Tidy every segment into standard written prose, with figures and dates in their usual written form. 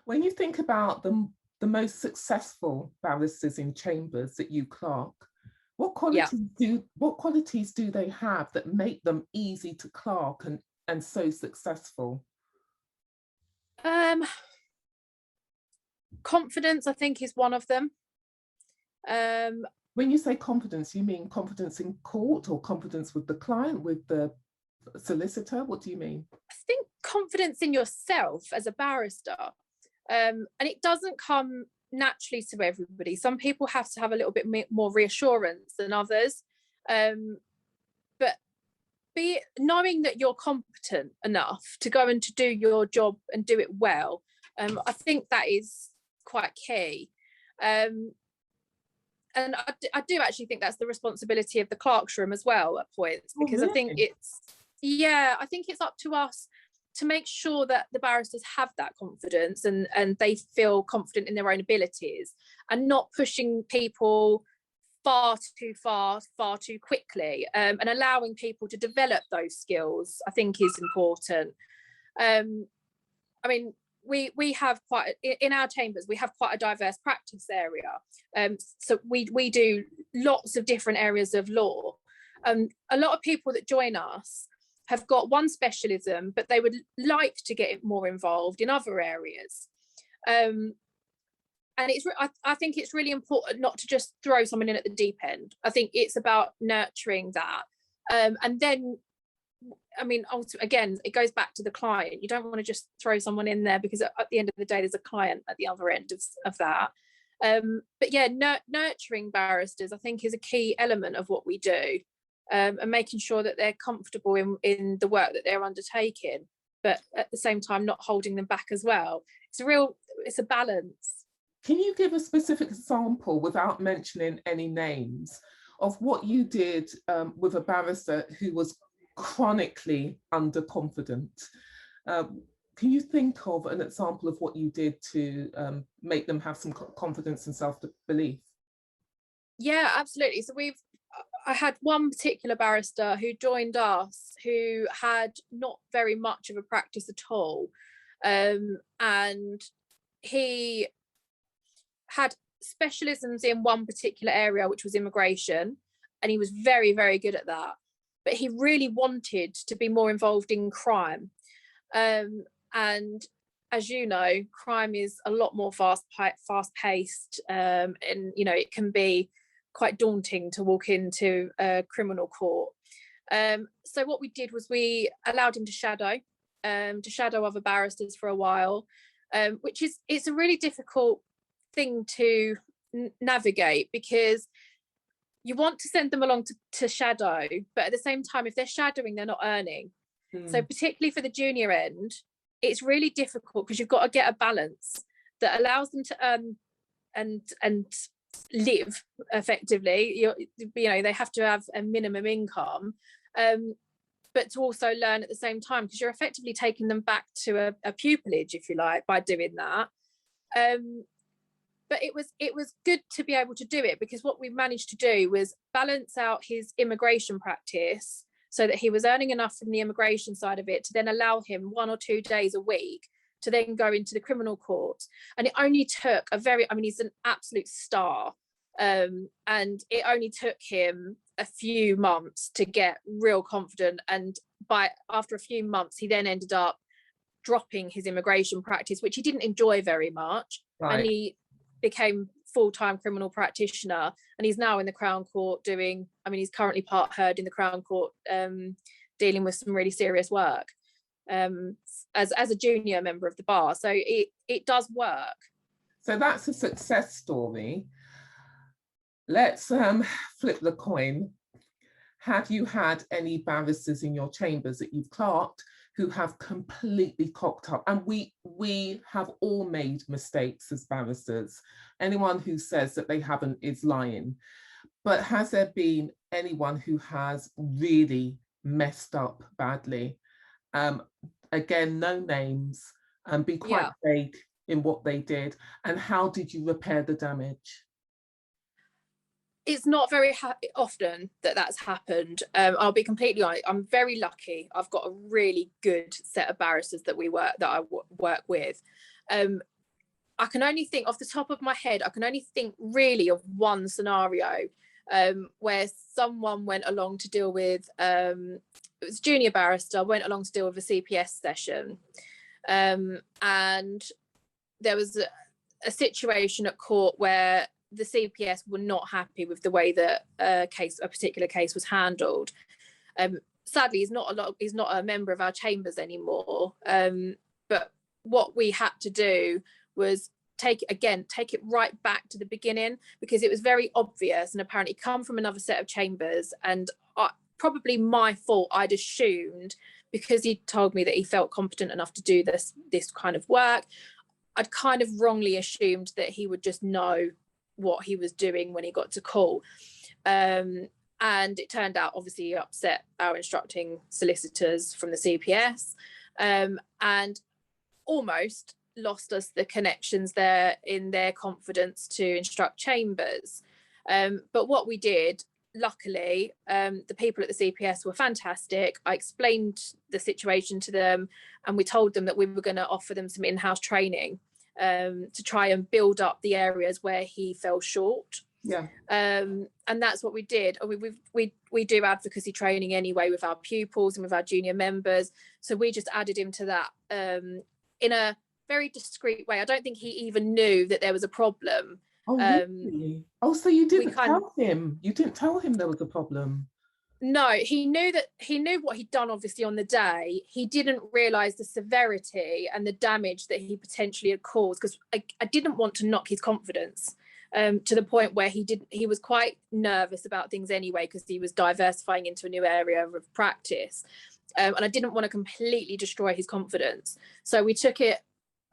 When you think about the most successful barristers in chambers that you clerk, Yeah. what qualities do they have that make them easy to clerk and so successful? Confidence, I think, is one of them. When you say confidence, you mean confidence in court or confidence with the client, with the solicitor? What do you mean? I think confidence in yourself as a barrister. And it doesn't come naturally to everybody. Some people have to have a little bit more reassurance than others. But knowing that you're competent enough to go and to do your job and do it well, I think that is quite key. And I do actually think that's the responsibility of the clerk's room as well at points, because really? I think I think it's up to us to make sure that the barristers have that confidence and they feel confident in their own abilities, and not pushing people far too quickly, and allowing people to develop those skills, I think, is important. I mean, we have in our chambers, we have quite a diverse practice area. So we do lots of different areas of law. A lot of people that join us have got one specialism, but they would like to get more involved in other areas. And I think it's really important not to just throw someone in at the deep end. I think it's about nurturing that. And then, I mean, again, it goes back to the client. You don't want to just throw someone in there, because at the end of the day, there's a client at the other end of that. But yeah, nurturing barristers, I think, is a key element of what we do, and making sure that they're comfortable in the work that they're undertaking, but at the same time, not holding them back as well. It's a balance. Can you give a specific example, without mentioning any names, of what you did with a barrister who was chronically underconfident? Can you think of an example of what you did to make them have some confidence and self-belief? Yeah, absolutely. So I had one particular barrister who joined us who had not very much of a practice at all. And he had specialisms in one particular area, which was immigration, and he was very, very good at that. But he really wanted to be more involved in crime. And as you know, crime is a lot more fast-paced, and it can be quite daunting to walk into a criminal court. So what we did was we allowed him to shadow other barristers for a while, it's a really difficult thing to navigate, because you want to send them along to shadow, but at the same time, if they're shadowing, they're not earning. So particularly for the junior end, it's really difficult, because you've got to get a balance that allows them to earn and live effectively. They have to have a minimum income, but to also learn at the same time, because you're effectively taking them back to a pupillage, if you like, by doing that. But it was good to be able to do it, because what we managed to do was balance out his immigration practice so that he was earning enough from the immigration side of it to then allow him 1 or 2 days a week to then go into the criminal court. And it only took he's an absolute star. And it only took him a few months to get real confident. And after a few months, he then ended up dropping his immigration practice, which he didn't enjoy very much. Right. And he became full-time criminal practitioner, and he's now in the Crown Court he's currently part heard in the Crown Court, dealing with some really serious work as a junior member of the bar. So it does work. So that's a success story. Let's flip the coin. Have you had any barristers in your chambers that you've clerked who have completely cocked up? And we have all made mistakes as barristers. Anyone who says that they haven't is lying. But has there been anyone who has really messed up badly? Again, no names, and be quite vague in what they did. And how did you repair the damage? It's not very often that's happened. I'll be completely honest. I'm very lucky. I've got a really good set of barristers that I work with. I can only think off the top of my head, I can only think really of one scenario where someone went along to deal with, it was a junior barrister, went along to deal with a CPS session. And there was a situation at court where the CPS were not happy with the way that a particular case was handled. Sadly, he's not a member of our chambers anymore. But what we had to do was take it right back to the beginning, because it was very obvious and apparently come from another set of chambers. And probably my fault, I'd assumed, because he told me that he felt competent enough to do this kind of work, I'd kind of wrongly assumed that he would just know what he was doing when he got to call. And it turned out, obviously, he upset our instructing solicitors from the CPS, and almost lost us the connections there in their confidence to instruct chambers. But what we did, luckily, the people at the CPS were fantastic. I explained the situation to them, and we told them that we were going to offer them some in-house training to try and build up the areas where he fell short. Yeah. And that's what we did. We do advocacy training anyway with our pupils and with our junior members. So we just added him to that in a very discreet way. I don't think he even knew that there was a problem. Oh, really? Oh, so you didn't tell him? You didn't tell him there was a problem? No, he knew what he'd done, obviously, on the day. He didn't realise the severity and the damage that he potentially had caused, because I didn't want to knock his confidence to the point where he was quite nervous about things anyway, because he was diversifying into a new area of practice. And I didn't want to completely destroy his confidence. So we took it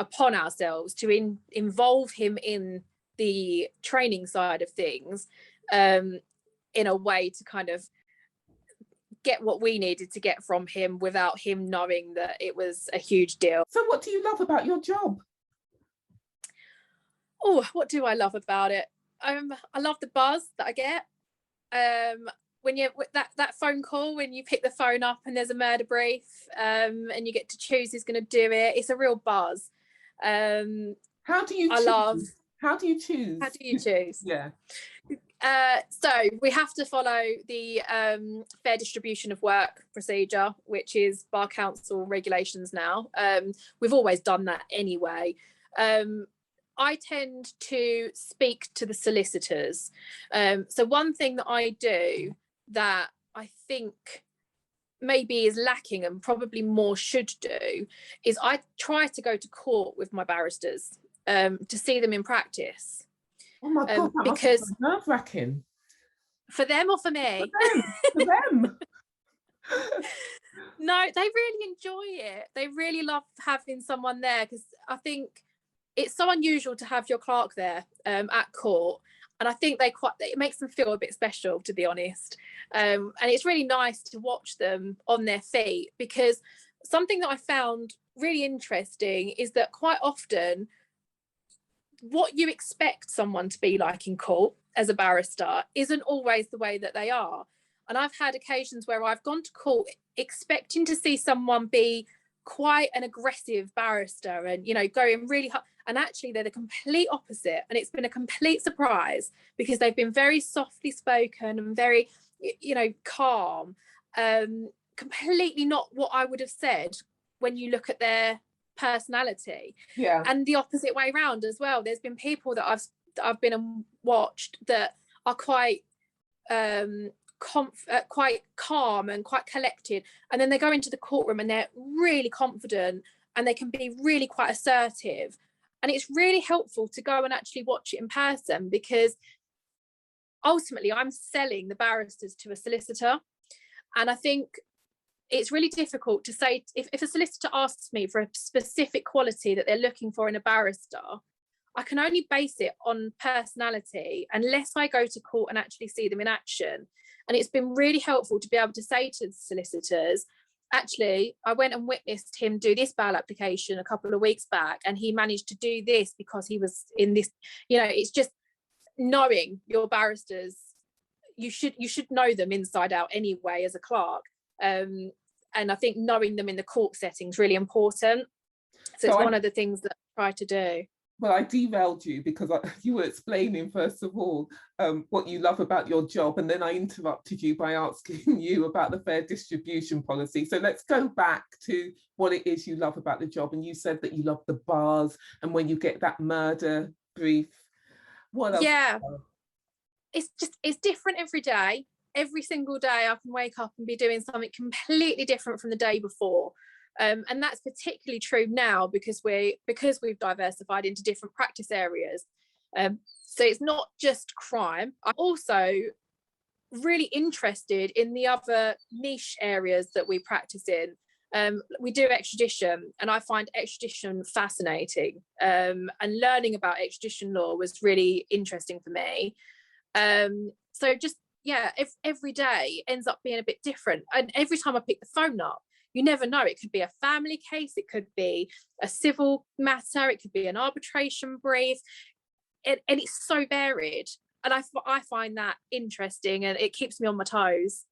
upon ourselves to involve him in the training side of things in a way to kind of get what we needed to get from him without him knowing that it was a huge deal. So what do you love about your job? Oh, what do I love about it? I love the buzz that I get. When you that phone call, when you pick the phone up and there's a murder brief, and you get to choose who's going to do it, it's a real buzz. How do you choose? How do you choose? Yeah. So we have to follow the fair distribution of work procedure, which is Bar Council regulations now. We've always done that anyway. I tend to speak to the solicitors. So one thing that I do that I think maybe is lacking and probably more should do is I try to go to court with my barristers to see them in practice. Oh my God, that because must be nerve-wracking. For them or for me? For them. No, they really enjoy it. They really love having someone there, because I think it's so unusual to have your clerk there at court. And I think it makes them feel a bit special, to be honest. And it's really nice to watch them on their feet, because something that I found really interesting is that quite often what you expect someone to be like in court as a barrister isn't always the way that they are. And I've had occasions where I've gone to court expecting to see someone be quite an aggressive barrister and, going really hard. And actually they're the complete opposite. And it's been a complete surprise, because they've been very softly spoken and very, calm. Completely not what I would have said when you look at their personality. Yeah. And the opposite way around as well. There's been people that I've been and watched that are quite quite calm and quite collected, and then they go into the courtroom and they're really confident and they can be really quite assertive. And it's really helpful to go and actually watch it in person, because ultimately I'm selling the barristers to a solicitor. And I think it's really difficult to say, if a solicitor asks me for a specific quality that they're looking for in a barrister, I can only base it on personality unless I go to court and actually see them in action. And it's been really helpful to be able to say to the solicitors, actually, I went and witnessed him do this bail application a couple of weeks back, and he managed to do this because he was in this, it's just knowing your barristers. You should know them inside out anyway as a clerk. And I think knowing them in the court setting is really important. So it's one of the things that I try to do. Well, I derailed you because you were explaining, first of all, what you love about your job, and then I interrupted you by asking you about the fair distribution policy. So let's go back to what it is you love about the job. And you said that you love the bars, and when you get that murder brief, what else? Yeah, it's different every day. Every single day I can wake up and be doing something completely different from the day before. And that's particularly true now because we've diversified into different practice areas. So it's not just crime. I'm also really interested in the other niche areas that we practice in. We do extradition, and I find extradition fascinating. And learning about extradition law was really interesting for me. So just, yeah, every day ends up being a bit different. And every time I pick the phone up, you never know. It could be a family case, it could be a civil matter, it could be an arbitration brief. And it's so varied. And I find that interesting, and it keeps me on my toes.